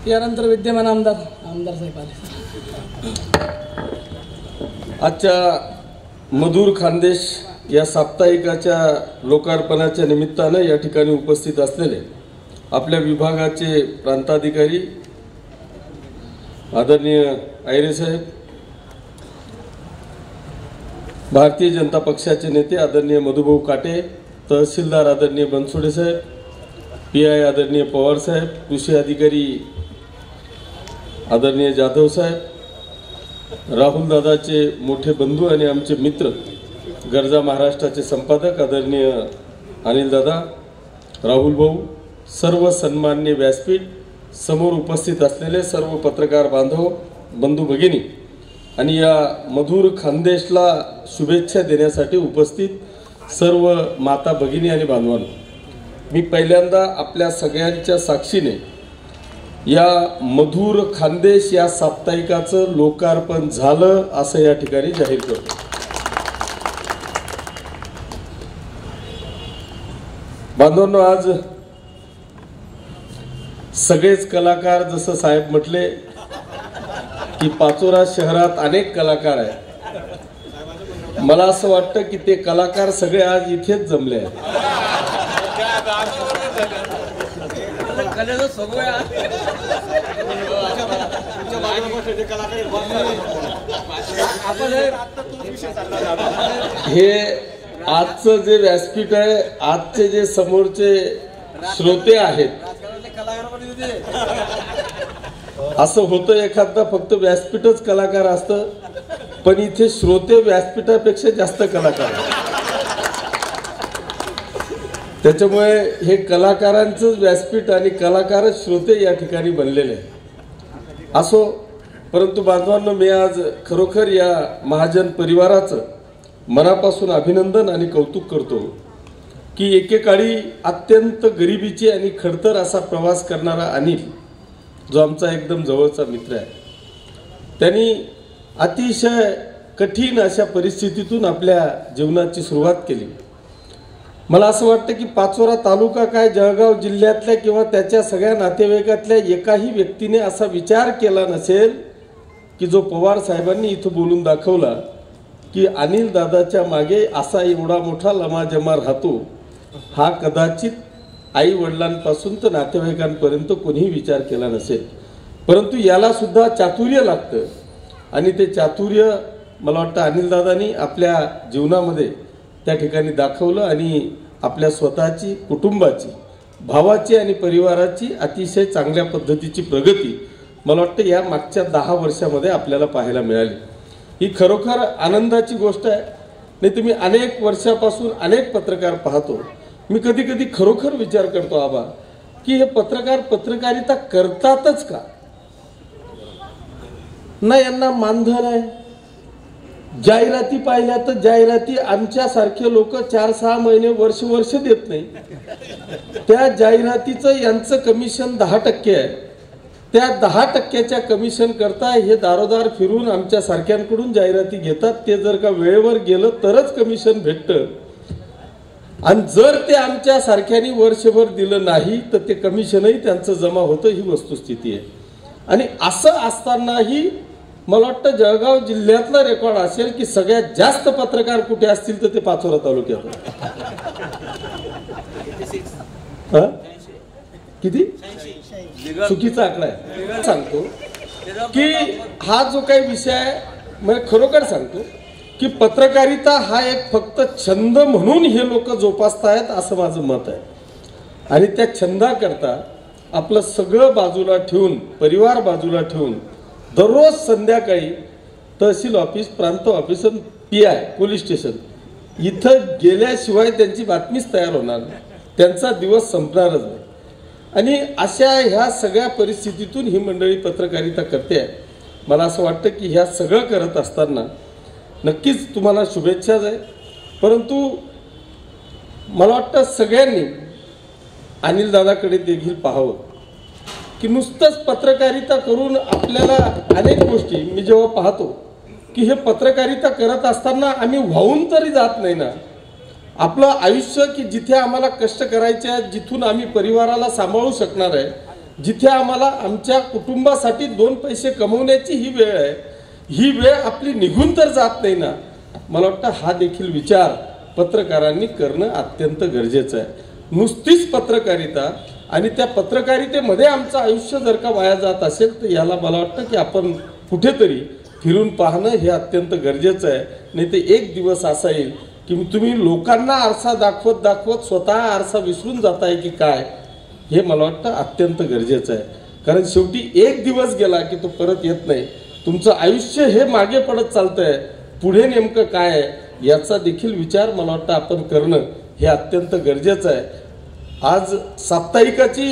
यानंतर विद्यमान आमदार साहेब आले. आजच्या मधुर खानदेश या साप्ताहिकाच्या लोकार्पणाच्या निमित्तानं या ठिकाणी उपस्थित असलेले आपल्या विभागाचे प्रांताधिकारी आदरणीय आयरे साहेब, भारतीय जनता पक्षाचे नेते आदरणीय मधुभाऊ काटे, तहसीलदार आदरणीय बनसोडे साहेब, PI आदरणीय पवार साहेब, कृषी अधिकारी आदरणीय जाधव साहेब, राहुल दादाचे मोठे बंधू आणि आमचे मित्र गरजा महाराष्ट्राचे संपादक आदरणीय अनिल दादा, राहुल भाऊ, सर्व सन्माननीय व्यासपीठ, समोर उपस्थित असलेले सर्व पत्रकार बांधव, बंधू भगिनी आणि या मधुर खानदेशला शुभेच्छा देण्यासाठी उपस्थित सर्व माता भगिनी आणि बांधवांनो, मी पहिल्यांदा आपल्या सगळ्यांच्या साक्षीने या मधुर खानदेश या साप्ताहिकाचं लोकार्पण झालं असं या ठिकाणी जाहीर करतो. बांधवांनो, आज सगळेच कलाकार, जसं साहेब म्हटले की पाचोरा शहरात अनेक कलाकार आहेत, मला असं वाटतं की ते कलाकार सगळे आज इथेच जमले आहेत. हे आजचं जे व्यासपीठ आहे, आजचे जे समोरचे श्रोते आहेत, असं होतं एखादा फक्त व्यासपीठच कलाकार असतं, पण इथे श्रोते व्यासपीठापेक्षा जास्त कलाकार आहेत. त्याच्यामुळे हे कलाकारांचंच व्यासपीठ आणि कलाकारच श्रोते या ठिकाणी बनलेले आहे. असो, परंतु बांधवांनो, मी आज खरोखर या महाजन परिवाराचं मनापासून अभिनंदन आणि कौतुक करतो की एकेकाळी अत्यंत गरिबीची आणि खडतर असा प्रवास करणारा अनिल, जो आमचा एकदम जवळचा मित्र आहे, त्यांनी अतिशय कठीण अशा परिस्थितीतून आपल्या जीवनाची सुरुवात केली. मला असं वाटतं की पाचोरा तालुका काय, जळगाव जिल्ह्यातल्या किंवा त्याच्या सगळ्या नातेवाईकातल्या एकाही व्यक्तीने असा विचार केला नसेल की जो पवार साहेबांनी इथं बोलून दाखवला की अनिल दादाच्या मागे असा एवढा मोठा लमाजमा राहतो, हा कदाचित आई वडिलांपासून तर नातेवाईकांपर्यंत कोणीही विचार केला नसेल. परंतु याला सुद्धा चातुर्य लागतं आणि ते चातुर्य मला वाटतं अनिल दादांनी आपल्या जीवनामध्ये त्या ठिकाणी दाखवलं आणि आपल्या स्वतःची, कुटुंबाची, भावाची आणि परिवाराची अतिशय चांगल्या पद्धतीची प्रगती मला वाटतं या मागच्या 10 वर्षामध्ये आपल्याला पाहायला मिळाली. ही खरोखर आनंदाची गोष्ट आहे. नाही तुम्ही अनेक वर्षापासून अनेक पत्रकार पाहतो, मी कधी कधी खरोखर विचार करतो आबा की हे पत्रकार पत्रकारिता करतातच का? ना यांना मानधन आहे. जाहिराती पाहिल्या तर जाहिराती आमच्यासारखे लोक 4-6 महिने वर्ष देत नाही. त्या जाहिरातीचं यांचं कमिशन 10% आहे. त्या 10%च्या कमिशन करता हे दारोदार फिरून आमच्या सारख्यांकडून जाहिराती घेतात. ते जर का वेळेवर गेलं तरच कमिशन भेटतं आणि जर ते आमच्या सारख्यांनी वर्षभर दिलं नाही तर ते कमिशनही त्यांचं जमा होतं. ही वस्तुस्थिती आहे. आणि असं असतानाही मला वाटतं जळगाव जिल्ह्यातला रेकॉर्ड असेल की सगळ्यात जास्त पत्रकार कुठे असतील तर ते पाचोरा तालुक्यात. किती चुकीचा आकडा आहे. सांगतो की हा जो काही विषय आहे, मी खरोखर सांगतो की पत्रकारिता हा एक फक्त छंद म्हणून हे लोक जोपासतायत असं माझं मत आहे. आणि त्या छंदाकरता आपलं सगळं बाजूला ठेवून, परिवार बाजूला ठेवून दररोज संध्याकाळी तहसील ऑफिस, प्रांत ऑफिस, PI पोलीस स्टेशन इथं गेल्याशिवाय त्यांची बातमीच तयार होणार नाही, त्यांचा दिवस संपणारच नाही. आणि अशा ह्या सगळ्या परिस्थितीतून ही मंडळी पत्रकारिता करते आहे. मला असं वाटतं की ह्या सगळं करत असताना नक्कीच तुम्हाला शुभेच्छाच आहे. परंतु मला वाटतं सगळ्यांनी अनिल दादाकडे देखील पाहावं की नुसतंच पत्रकारिता करून आपल्याला अनेक गोष्टी, मी जेव्हा पाहतो की हे पत्रकारिता करत असताना आम्ही वाहून तरी जात नाही ना. आपलं आयुष्य की जिथे आम्हाला कष्ट करायचे आहेत, जिथून आम्ही परिवाराला सांभाळू शकणार आहे, जिथे आम्हाला आमच्या कुटुंबासाठी 2 पैसे कमवण्याची ही वेळ आहे, ही वेळ आपली निघून तर जात नाही ना. मला वाटतं हा देखील विचार पत्रकारांनी करणं अत्यंत गरजेचं आहे. नुसतीच पत्रकारिता आणि त्या पत्रकारितेमध्ये आमचं आयुष्य जर का वाया जात असेल तर याला मला वाटतं की आपण कुठेतरी फिरून पाहणं हे अत्यंत गरजेचं आहे. नाही तर एक दिवस असा येईल की तुम्ही लोकांना आरसा दाखवत दाखवत स्वतः आरसा विसरून जाताय की काय, हे मला वाटतं अत्यंत गरजेचं आहे. कारण शेवटी एक दिवस गेला की तो परत येत नाही. तुमचं आयुष्य हे मागे पडत चालतंय, पुढे नेमकं काय आहे याचा देखील विचार मला वाटतं आपण करणं हे अत्यंत गरजेचं आहे. आज साप्ताहिकाची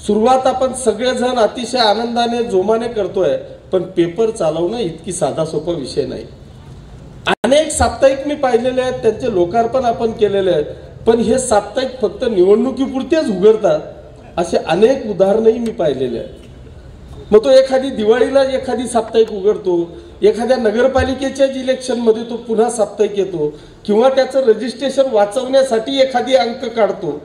सुरुवात आपण सगळेजण अतिशय आनंदाने जोमाने करतोय, पण पेपर चालवणं इतकी साधा सोपा विषय नाही. अनेक साप्ताहिक मी पाहिलेले आहेत, त्यांचे लोकार्पण आपण केलेले आहेत, पण हे साप्ताहिक फक्त निवडणुकीपुरतेच उघडतात असे अनेक उदाहरणही मी पाहिलेले आहेत. मग तो एखादी दिवाळीला एखादी साप्ताहिक उघडतो, एखाद्या नगरपालिकेच्या इलेक्शनमध्ये तो पुन्हा साप्ताहिक येतो, किंवा त्याचं रजिस्ट्रेशन वाचवण्यासाठी एखादी अंक काढतो.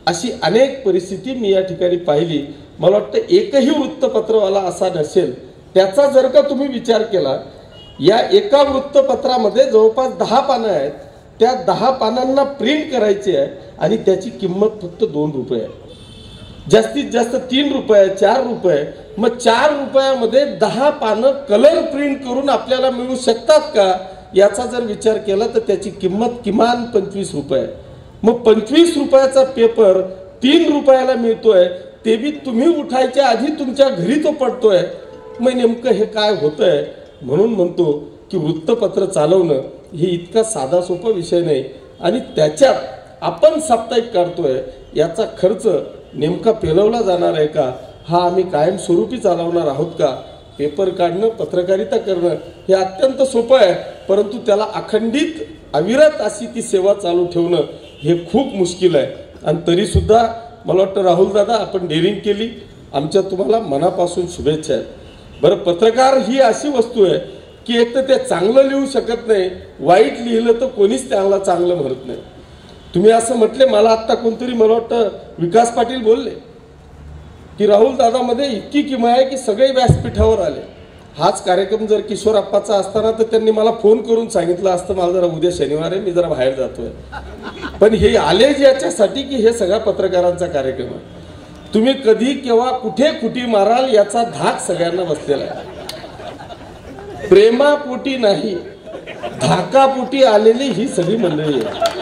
अशी अनेक परिस्थिती मी या ठिकाणी पाहिली. मला वाटतं एकही वृत्तपत्रवाला असा नसेल, त्याचा जर का तुम्ही विचार केला, या एका वृत्तपत्रामध्ये जवळपास 10 पानं आहेत, त्या 10 पानांना प्रिंट करायची आहे आणि त्याची किंमत फक्त 2 रुपये आहे. जास्तीत जास्त 3 रुपये, 4 रुपये. मग 4 रुपयामध्ये 10 पानं कलर प्रिंट करून आपल्याला मिळू शकतात का, याचा जर विचार केला तर त्याची किंमत किमान 25 रुपये आहे. मग 25 रुपयाचा पेपर 3 रुपयाला मिळतोय, ते बी तुम्ही उठायच्या आधी तुमच्या घरी तो पडतोय. मग नेमकं हे काय होतंय? म्हणून म्हणतो की वृत्तपत्र चालवणं हे इतका साधा सोपा विषय नाही. आणि त्याच्यात आपण साप्ताहिक काढतोय, याचा खर्च नेमका पेलवला जाणार आहे का, हा आम्ही कायमस्वरूपी चालवणार आहोत का? पेपर काढणं, पत्रकारिता करणं हे अत्यंत सोपं आहे, परंतु त्याला अखंडित अविरत अशी ती सेवा चालू ठेवणं हे खूप मुश्किल आहे. आणि तरीसुद्धा मला वाटतं राहुल दादा, आपण डेअरिंग केली. आमच्या तुम्हाला मनापासून शुभेच्छा आहेत. बरं, पत्रकार ही अशी वस्तू आहे की एक तर ते चांगलं लिहू शकत नाही, वाईट लिहिलं तर कोणीच त्याला चांगलं म्हणत नाही. तुम्ही असं म्हटले, मला आत्ता कोणतरी मला वाटतं विकास पाटील बोलले की राहुल दादामध्ये इतकी किमया आहे की सगळे व्यासपीठावर आले. हाच कार्यक्रम जर किशोरप्पाचा असताना तर त्यांनी मला फोन करून सांगितलं असतं, मला जरा उद्या शनिवार आहे, मी जरा बाहेर जातोय. पण हे आले याच्यासाठी की हे सगळ्या पत्रकारांचा कार्यक्रम आहे. तुम्ही कधी केव्हा कुठे कुठी माराल याचा धाक सगळ्यांना बसलेला आहे. प्रेमापोटी नाही, धाकापोटी आलेली ही सगळी मंडळी आहे.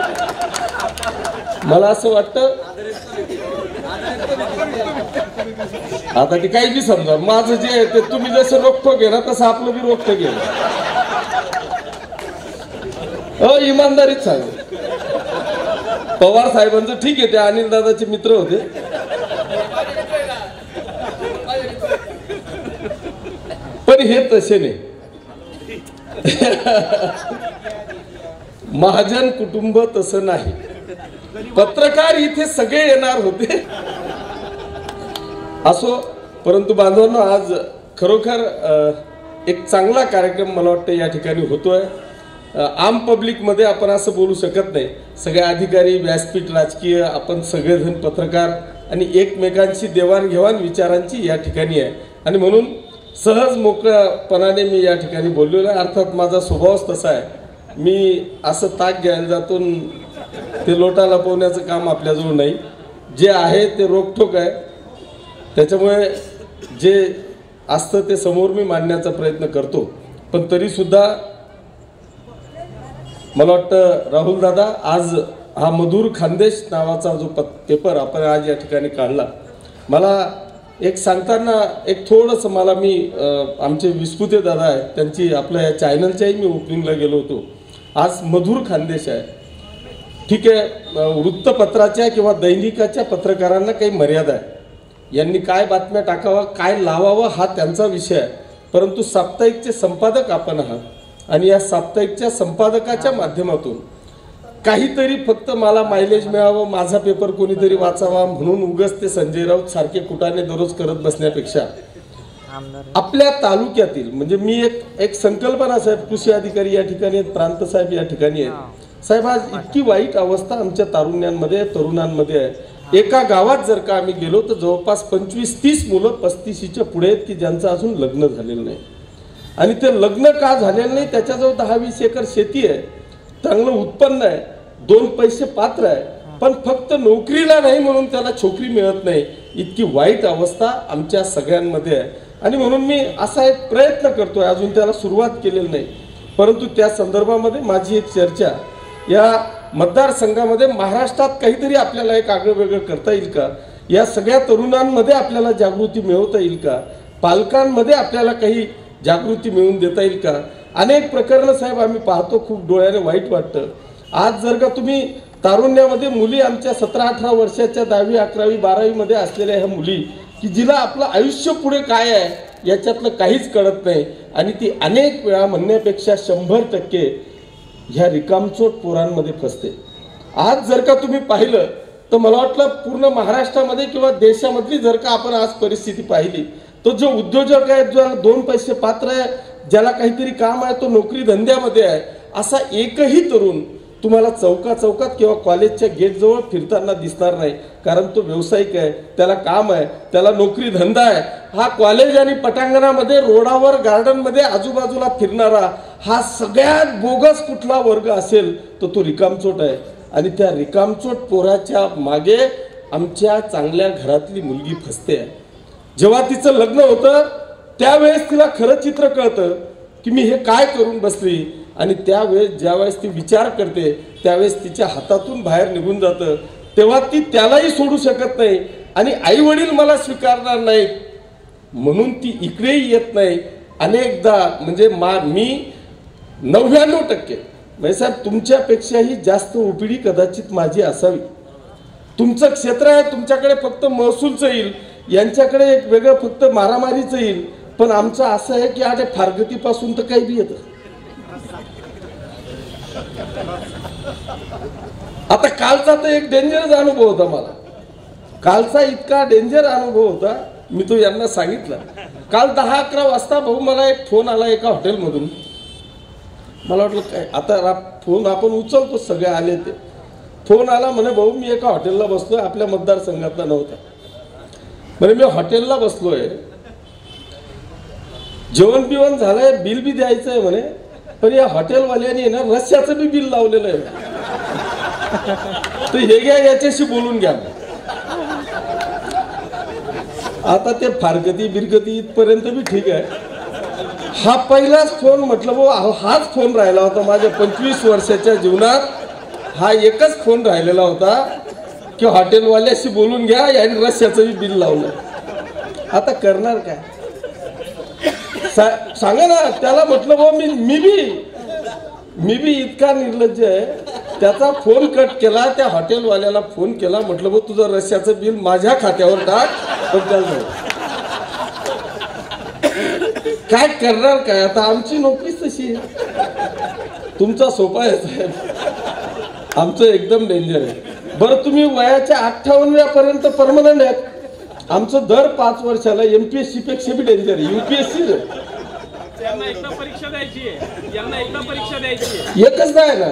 मला असं वाटतं आता ती काही बी समजा, माझं जे आहे ते तुम्ही जसं रोखठोक घे ना तसं आपलं बी रोखठोक घे. इमानदारीत सांग. पवार साहेबांचं ठीक आहे, ते अनिल दादाचे मित्र होते, पण हे तसे नाही. महाजन कुटुंब तसं नाही. पत्रकार इथे सगळे येणार होते असो, परंतु बांधवांनो, आज खरोखर एक चांगला कार्यक्रम मला वाटतं या ठिकाणी होतोय. आम पब्लिक मध्ये आपण असं बोलू शकत नाही. सगळे अधिकारी, व्यासपीठ, राजकीय, आपण सगळेजण पत्रकार आणि एकमेकांशी देवाणघेवाण विचारांची या ठिकाणी आहे. आणि म्हणून सहज मोकळ्यापणाने मी या ठिकाणी बोललेलो आहे. अर्थात माझा स्वभावच तसा आहे, मी असं ताक घ्यायला जातो, ते लोटा लपवण्याचं काम आपल्याजवळ नाही. जे आहे ते रोखठोक आहे, त्याच्यामुळे जे असतं ते समोर मी मांडण्याचा प्रयत्न करतो. पण तरीसुद्धा मला वाटतं राहुल दादा, आज हा मधुर खानदेश नावाचा जो पेपर आपण आज या ठिकाणी काढला, मला एक सांगताना एक थोडंसं मला मी आमचे विस्पुते दादा आहेत त्यांची आपल्या या चॅनलच्याही मी ओपनिंगला गेलो होतो. आज मधुर खानदेश आहे. ठीक आहे, वृत्तपत्राच्या किंवा दैनिकाच्या पत्रकारांना काही मर्यादा आहे, यांनी काय बातम्या टाकावा, काय लावावं हा त्यांचा विषय आहे. परंतु साप्ताहिकचे संपादक आपण आहात आणि या साप्ताहिकच्या संपादकाच्या माध्यमातून काहीतरी फक्त मला मायलेज मिळावं, माझा पेपर कोणीतरी वाचावा म्हणून उगाच ते संजय राऊत सारखे कुटाने दररोज करत बसण्यापेक्षा आपल्या तालुक्यातील, म्हणजे मी एक संकल्पना, साहेब कृषी अधिकारी या ठिकाणी आहेत, प्रांत साहेब या ठिकाणी आहेत. साहेब, आज इतकी वाईट अवस्था आमच्या तारुण्यांमध्ये, तरुणांमध्ये आहे एका गावात जर का आम्ही गेलो तर जवळपास 25-30 मुलं 35च्या पुढे आहेत की ज्यांचं अजून लग्न झालेलं नाही. आणि ते लग्न का झालेलं नाही, त्याच्याजवळ 10-20 एकर शेती आहे, चांगलं उत्पन्न आहे, 2 पैसे पात्र आहे, पण फक्त नोकरीला नाही म्हणून त्याला छोकरी मिळत नाही. इतकी वाईट अवस्था आमच्या सगळ्यांमध्ये आहे. आणि म्हणून मी असा एक प्रयत्न करतोय, अजून त्याला सुरुवात केलेली नाही, परंतु त्या संदर्भामध्ये माझी एक चर्चा, या मतदारसंघामध्ये महाराष्ट्रात काहीतरी आपल्याला एक आगळं वेगळं करता येईल का, या सगळ्या तरुणांमध्ये आपल्याला जागृती मिळवता येईल का, पालकांमध्ये आपल्याला काही जागृती मिळवून देता येईल का. अनेक प्रकरणं साहेब आम्ही पाहतो, खूप डोळ्याने वाईट वाटतं. आज जर का तुम्ही तारुण्यामध्ये मुली आमच्या 17-18 वर्षाच्या 10वी 11वी 12वी मध्ये असलेल्या ह्या मुली की जिला आपलं आयुष्य पुढे काय आहे याच्यातलं काहीच कळत नाही, आणि ती अनेक वेळा म्हणण्यापेक्षा 100% ह्या रिकामचोट पोरांमध्ये फसते. आज जर का तुम्ही पाहिलं तर मला वाटलं पूर्ण महाराष्ट्रामध्ये किंवा देशामधली जर का आपण आज परिस्थिती पाहिली तर जो उद्योजक आहे, जो 2 पैसे पात्र आहे, ज्याला काहीतरी काम आहे, तो नोकरी धंद्यामध्ये आहे, असा एकही तरुण तुम्हाला चौकात किंवा कॉलेजच्या गेटजवळ फिरताना दिसणार नाही. कारण तो व्यावसायिक आहे, त्याला काम आहे, त्याला नोकरी धंदा आहे. हा कॉलेज आणि पटांगणामध्ये, रोडावर, गार्डनमध्ये आजूबाजूला फिरणारा हा सगळ्यात बोगस कुठला वर्ग असेल तर तो रिकामचोट आहे. आणि त्या रिकामचोट पोराच्या मागे आमच्या चांगल्या घरातली मुलगी फसते आहे. जेव्हा तिचं लग्न होतं त्यावेळेस तिला खरं चित्र कळतं की मी हे काय करून बसली, आणि त्यावेळेस ज्यावेळेस ती विचार करते त्यावेळेस तिच्या हातातून बाहेर निघून जातं. तेव्हा ती त्यालाही सोडू शकत नाही, आणि आई वडील मला स्वीकारणार नाहीत म्हणून ती इकडेही येत नाही. अनेकदा म्हणजे मी 99% म्हणजे साहेब तुमच्यापेक्षाही जास्त ओपीडी कदाचित माझी असावी. तुमचं क्षेत्र आहे, तुमच्याकडे फक्त महसूलचं येईल, यांच्याकडे एक वेगळं फक्त मारामारीचं येईल. पण आमचं असं आहे की आता फारगतीपासून तर काही बी येतं. आता कालचा तर एक डेंजरस अनुभव होता मला. कालचा इतका डेंजर अनुभव होता, मी तो यांना सांगितला. काल 10-11 वाजता भाऊ मला एक फोन आला एका हॉटेलमधून. मला वाटलं काय आता फोन आपण उचलतो, सगळे आले ते. फोन आला म्हणे भाऊ मी एका हॉटेलला बसलोय, आपल्या मतदारसंघातला नव्हता. म्हणे मी हॉटेलला बसलोय, जेवण बिवण झालंय, बिल बी द्यायचं आहे म्हणे, पण या हॉटेलवाल्याने ना रस्त्याचं बी बिल लावलेलं आहे, तर हे घ्या याच्याशी बोलून घ्या. आता ते फारगती बिरगती इथपर्यंत बी ठीक आहे. हा पहिलाच फोन, म्हटलं भाऊ हाच फोन राहिला होता माझ्या 25 वर्षाच्या जीवनात. हा एकच फोन राहिलेला होता की हॉटेलवाल्याशी बोलून घ्या, याने रस्त्याचं बी बिल लावलं. आता करणार काय सांगा ना त्याला. म्हटलं भाऊ मी बी इतका निर्लज्ज आहे, त्याचा फोन कट केला, त्या हॉटेलवाल्याला फोन केला, म्हटलं भाऊ तुझं रस्त्याचं बिल माझ्या खात्यावर टाक. पण त्याला काय करणार काय, आता आमची नोकरीच तशी आहे. तुमचा सोपा आहे साहेब, आमचं एकदम डेंजर आहे. बरं तुम्ही वयाच्या 58व्या पर्यंत परमनंट आहेत, आमचं दर 5 वर्षाला MPSC पेक्षा बी डेंजर आहे. UPSC एकच नाही ना,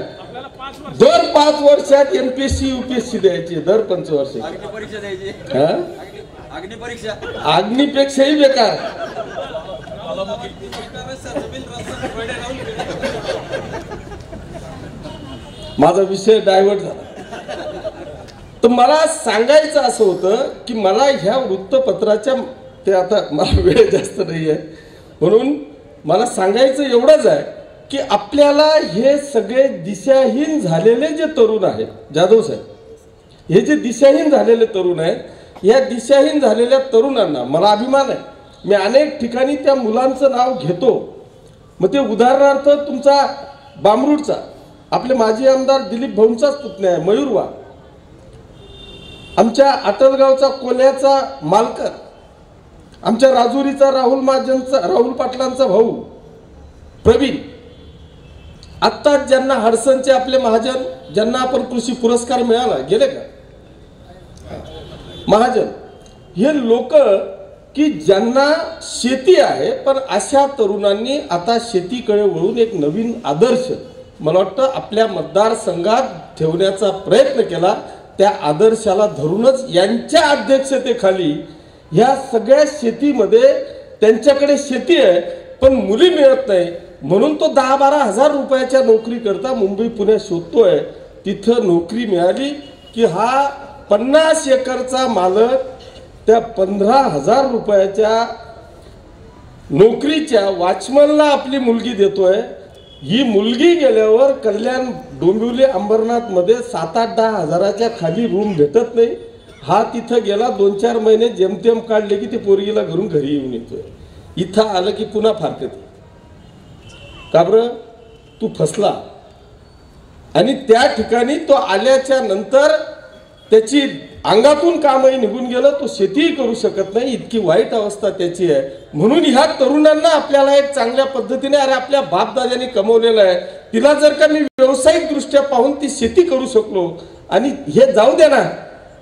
दर 5 वर्षात MPSC UPSC द्यायची, दर 5 वर्ष अग्निपेक्षाही बेकार. माझा विषय डायव्हर्ट झाला. तर मला सांगायचं असं होतं की मला ह्या वृत्तपत्राच्या, ते आता मला वेळ जास्त नाही आहे म्हणून मला सांगायचं एवढंच आहे की आपल्याला हे सगळे दिशाहीन झालेले जे तरुण आहेत, जाधव साहेब, हे जे दिशाहीन झालेले तरुण आहेत, या दिशाहीन झालेल्या तरुणांना मला अभिमान आहे. मी अनेक ठिकाणी त्या मुलांचं नाव घेतो. मग ते उदाहरणार्थ तुमचा बामरूडचा आपले माजी आमदार दिलीप भाऊंचाच पुतण्या आहे मयूरवा, आमच्या अटलगावचा कोल्याचा मालकर, आमच्या राजुरीचा राहुल पाटलांचा भाऊ प्रवीण, आत्ताच ज्यांना हडसनचे आपले महाजन, ज्यांना आपण कृषी पुरस्कार मिळाला, गेले का महाजन, हे लोक की ज्यांना शेती आहे, पण अशा तरुणांनी आता शेतीकडे वळून एक नवीन आदर्श मला वाटतं आपल्या मतदारसंघात ठेवण्याचा प्रयत्न केला. त्या आदर्शाला धरूनच यांच्या अध्यक्षतेखाली ह्या सगळ्या शेतीमध्ये त्यांच्याकडे शेती आहे पण मुली मिळत नाही म्हणून तो 10-12 हजार रुपयाच्या नोकरी करता मुंबई पुणे शोधतोय. तिथं नोकरी मिळाली की हा 50 एकरचा मालक त्या 15,000 रुपयाच्या नोकरीच्या वॉचमनला आपली मुलगी देतोय. ही मुलगी गेल्यावर कल्याण डोंबिवली अंबरनाथ मध्ये 7-8-10 हजाराच्या खाली रूम भेटत नाही. हा तिथं गेला 2-4 महिने जेमतेम काढले की ते पोरगीला घरून घरी येऊन येतोय. इथं आलं की पुन्हा फारकत का बरं तू फसला. आणि त्या ठिकाणी तो आल्याच्या नंतर त्याची अंगातून कामही निघून गेलं. तो शेतीही करू शकत नाही इतकी वाईट अवस्था त्याची आहे. म्हणून ह्या तरुणांना आपल्याला एक चांगल्या पद्धतीने अरे आपल्या बापदादांनी कमवलेलं आहे तिला जर का मी व्यावसायिक दृष्ट्या पाहून ती शेती करू शकलो आणि हे जाऊ दे ना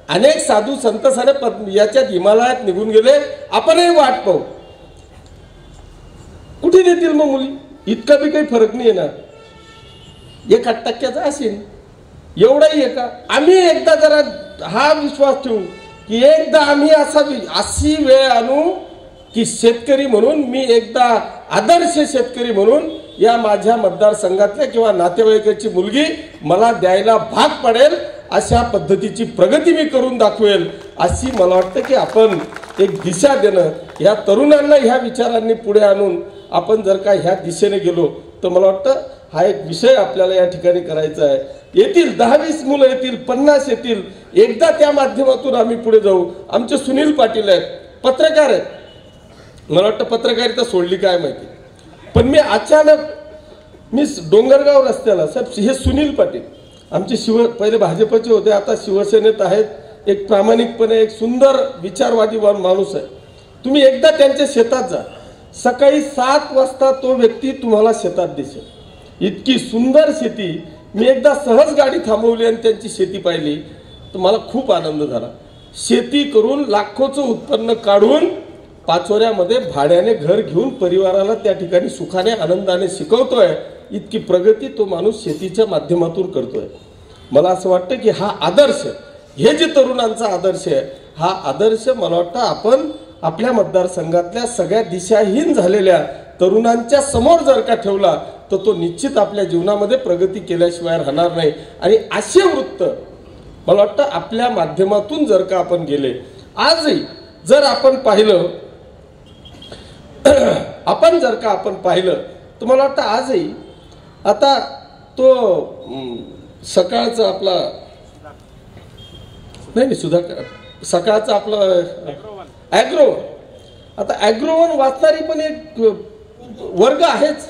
अनेक साधू संत सारे याच्यात हिमालयात निघून गेले आपणही वाट पाहू. कुठे देतील मग मुली. इतका बी काही फरक नाही ना 1% असेल एवढाही आहे का. आम्ही एकदा जरा हा विश्वास ठेवू की एकदा आम्ही अशी वेळ आणू की शेतकरी म्हणून मी एकदा आदर्श शेतकरी म्हणून या माझ्या मतदारसंघातल्या किंवा नातेवाईकाची मुलगी मला द्यायला भाग पडेल अशा पद्धतीची प्रगती मी करून दाखवेल. अशी मला वाटतं की आपण एक दिशा देणं या तरुणांना ह्या विचारांनी पुढे आणून आपण जर का ह्या दिशेने गेलो तर मला वाटतं हा एक विषय आपल्याला या ठिकाणी करायचा आहे. येतील 10-20 मुलं येतील 50 येतील एकदा त्या माध्यमातून आम्ही पुढे जाऊ. आमचे सुनील पाटील आहेत पत्रकार आहेत. मला वाटतं पत्रकारिता सोडली काय माहिती पण मी अचानक डोंगरगाव रस्त्याला साहेब हे सुनील पाटील आमचे पहिले भाजपचे होते आता शिवसेनेत आहेत. एक प्रामाणिकपणे एक सुंदर विचारवादी माणूस आहे. तुम्ही एकदा त्यांच्या शेतात जा सकाळी 7 वाजता तो व्यक्ती तुम्हाला शेतात दिसेल. इतकी सुंदर शेती. मी एकदा सहज गाडी थांबवली आणि त्यांची शेती पाहिली तर मला खूप आनंद झाला. शेती करून लाखोचं उत्पन्न काढून पाचोऱ्यामध्ये भाड्याने घर घेऊन परिवाराला त्या ठिकाणी सुखाने आनंदाने शिकवतोय. इतकी प्रगती तो माणूस शेतीच्या माध्यमातून करतोय. मला असं वाटतं की हा आदर्श हे जे तरुणांचा आदर्श आहे हा आदर्श मला वाटतं आपण आपल्या मतदारसंघातल्या सगळ्या दिशाहीन झालेल्या तरुणांच्या समोर जर का ठेवला तर तो निश्चित आपल्या जीवनामध्ये प्रगती केल्याशिवाय राहणार नाही. आणि असे वृत्त मला वाटतं आपल्या माध्यमातून जर का आपण गेले आजही जर आपण पाहिलं तर मला वाटतं आजही आता तो सकाळचा आपला नाही सुधाकर सकाळचा आपला ॲग्रो आता ॲग्रोवन वाचणारी पण एक वर्ग आहेच.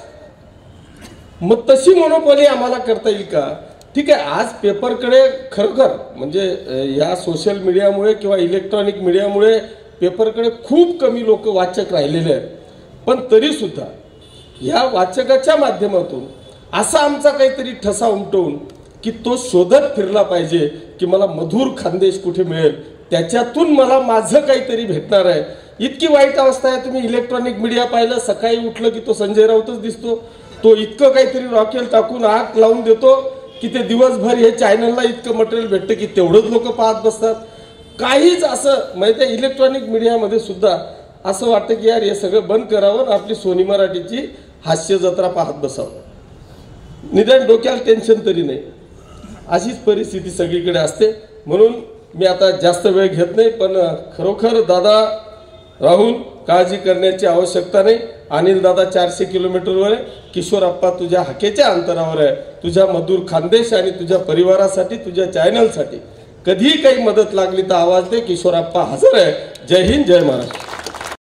मग तशी मोनोपॉली आम्हाला करता येईल का. ठीक आहे आज पेपरकडे खरोखर म्हणजे या सोशल मीडियामुळे किंवा इलेक्ट्रॉनिक मीडियामुळे पेपरकडे खूप कमी लोक वाचक राहिलेले आहेत. पण तरी सुद्धा या वाचकाच्या माध्यमातून असा आमचा काहीतरी ठसा उमटवून की तो शोधत फिरला पाहिजे की मला मधुर खानदेश कुठे मिळेल त्याच्यातून मला माझं काहीतरी भेटणार आहे. इतकी वाईट अवस्था आहे. तुम्ही इलेक्ट्रॉनिक मीडिया पाहिलं सकाळी उठलं की तो संजय राऊतच दिसतो. तो इतकं काहीतरी रॉकेल टाकून आग लावून देतो की ते दिवसभर हे चॅनलला इतकं मटेरियल भेटतं की तेवढंच लोक पाहत बसतात. काहीच असं माहिती आहे इलेक्ट्रॉनिक मीडियामध्ये सुद्धा असं वाटतं की यार हे सगळं बंद करावं आपली सोनी मराठीची हास्य जत्रा पाहत बसावं. निदान डोक्याला टेन्शन तरी नाही. अशीच परिस्थिती सगळीकडे असते. म्हणून मी आता जास्त वेळ घेत नाही पण खरोखर दादा राहुल काळजी करण्याची आवश्यकता नाही. अनिल दादा 400 किलोमीटरवर आहे. किशोरप्पा तुझ्या हाकेच्या अंतरावर आहे. तुझ्या मधुर खानदेश आणि तुझ्या परिवारासाठी तुझ्या चॅनलसाठी कधीही काही मदत लागली तर आवाज दे. किशोरप्पा हजर आहे. जय हिंद जय महाराष्ट्र.